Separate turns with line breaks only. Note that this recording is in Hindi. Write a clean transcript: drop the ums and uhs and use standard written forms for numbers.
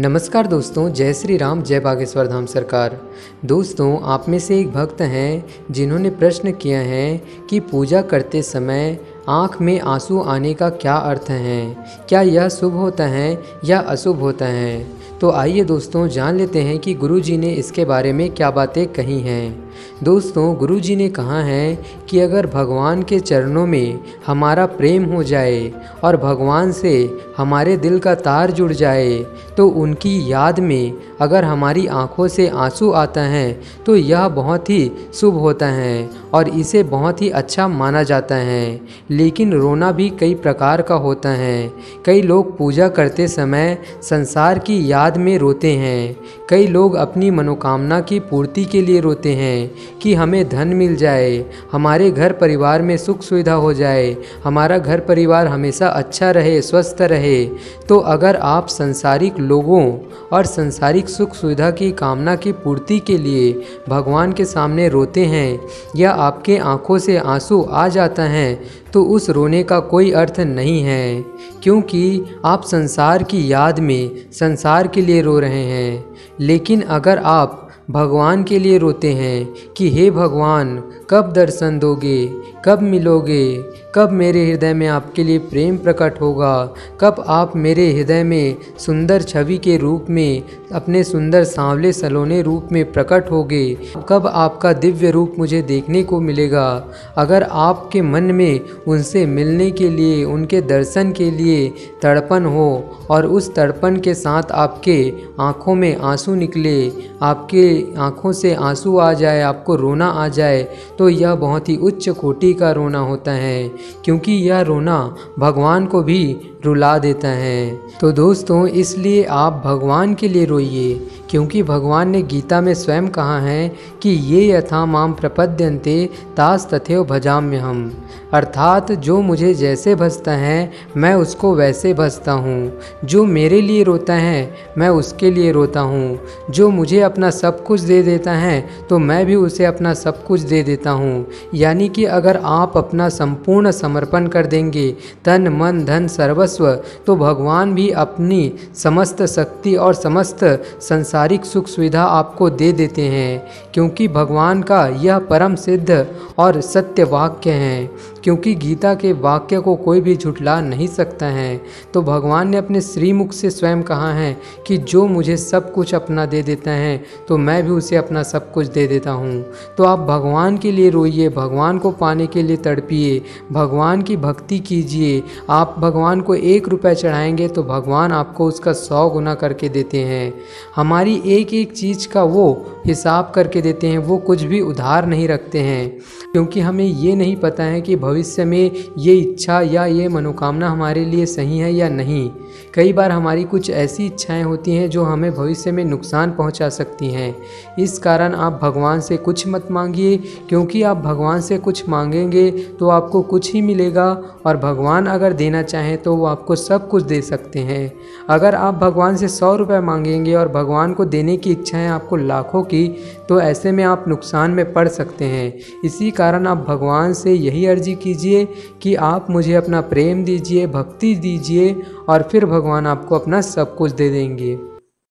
नमस्कार दोस्तों, जय श्री राम, जय बागेश्वर धाम सरकार। दोस्तों, आप में से एक भक्त हैं जिन्होंने प्रश्न किया है कि पूजा करते समय आँख में आंसू आने का क्या अर्थ है, क्या यह शुभ होता है या अशुभ होता है। तो आइए दोस्तों जान लेते हैं कि गुरुजी ने इसके बारे में क्या बातें कही हैं। दोस्तों, गुरुजी ने कहा है कि अगर भगवान के चरणों में हमारा प्रेम हो जाए और भगवान से हमारे दिल का तार जुड़ जाए तो उनकी याद में अगर हमारी आंखों से आंसू आता है तो यह बहुत ही शुभ होता है और इसे बहुत ही अच्छा माना जाता है। लेकिन रोना भी कई प्रकार का होता है। कई लोग पूजा करते समय संसार की याद में रोते हैं। कई लोग अपनी मनोकामना की पूर्ति के लिए रोते हैं कि हमें धन मिल जाए, हमारे घर परिवार में सुख सुविधा हो जाए, हमारा घर परिवार हमेशा अच्छा रहे, स्वस्थ रहे। तो अगर आप संसारिक लोगों और संसारिक सुख सुविधा की कामना की पूर्ति के लिए भगवान के सामने रोते हैं या आपके आंखों से आंसू आ जाता है तो उस रोने का कोई अर्थ नहीं है, क्योंकि आप संसार की याद में संसार के लिए रो रहे हैं। लेकिन अगर आप भगवान के लिए रोते हैं कि हे भगवान, कब दर्शन दोगे, कब मिलोगे, कब मेरे हृदय में आपके लिए प्रेम प्रकट होगा, कब आप मेरे हृदय में सुंदर छवि के रूप में अपने सुंदर सांवले सलोने रूप में प्रकट होगे, कब आपका दिव्य रूप मुझे देखने को मिलेगा। अगर आपके मन में उनसे मिलने के लिए, उनके दर्शन के लिए तड़पन हो और उस तड़पन के साथ आपके आँखों में आंसू निकले, आपके आँखों से आंसू आ जाए, आपको रोना आ जाए, तो यह बहुत ही उच्च कोटि का रोना होता है, क्योंकि यह रोना भगवान को भी रुला देता है। तो दोस्तों, इसलिए आप भगवान के लिए रोइए, क्योंकि भगवान ने गीता में स्वयं कहा है कि ये यथा माम प्रपद्यन्ते तास तथैव भजाम्यहम्, अर्थात जो मुझे जैसे भजता है मैं उसको वैसे भजता हूँ। जो मेरे लिए रोता है मैं उसके लिए रोता हूँ। जो मुझे अपना सब कुछ दे देता है तो मैं भी उसे अपना सब कुछ दे देता हूँ। यानी कि अगर आप अपना संपूर्ण समर्पण कर देंगे, तन मन धन सर्वस्व, तो भगवान भी अपनी समस्त शक्ति और समस्त संसारिक सुख सुविधा आपको दे देते हैं, क्योंकि भगवान का यह परम सिद्ध और सत्य वाक्य है। क्योंकि गीता के वाक्य को कोई भी झुठला नहीं सकता है। तो भगवान ने अपने श्रीमुख से स्वयं कहा है कि जो मुझे सब कुछ अपना दे देता है तो मैं भी उसे अपना सब कुछ दे देता हूँ। तो आप भगवान के लिए रोइए, भगवान को पाने के लिए तड़पिए, भगवान की भक्ति कीजिए। आप भगवान को 1 रुपये चढ़ाएंगे तो भगवान आपको उसका 100 गुना करके देते हैं। हमारी एक एक चीज़ का वो हिसाब करके देते हैं, वो कुछ भी उधार नहीं रखते हैं, क्योंकि हमें ये नहीं पता है कि भविष्य में ये इच्छा या ये मनोकामना हमारे लिए सही है या नहीं। कई बार हमारी कुछ ऐसी इच्छाएं होती हैं जो हमें भविष्य में नुकसान पहुंचा सकती हैं। इस कारण आप भगवान से कुछ मत मांगिए, क्योंकि आप भगवान से कुछ मांगेंगे तो आपको कुछ ही मिलेगा, और भगवान अगर देना चाहें तो वो आपको सब कुछ दे सकते हैं। अगर आप भगवान से 100 रुपये मांगेंगे और भगवान को देने की इच्छा है आपको लाखों की, तो ऐसे में आप नुकसान में पड़ सकते हैं। इसी कारण आप भगवान से यही अर्जी कीजिए कि आप मुझे अपना प्रेम दीजिए, भक्ति दीजिए, और फिर भगवान आपको अपना सब कुछ दे देंगे।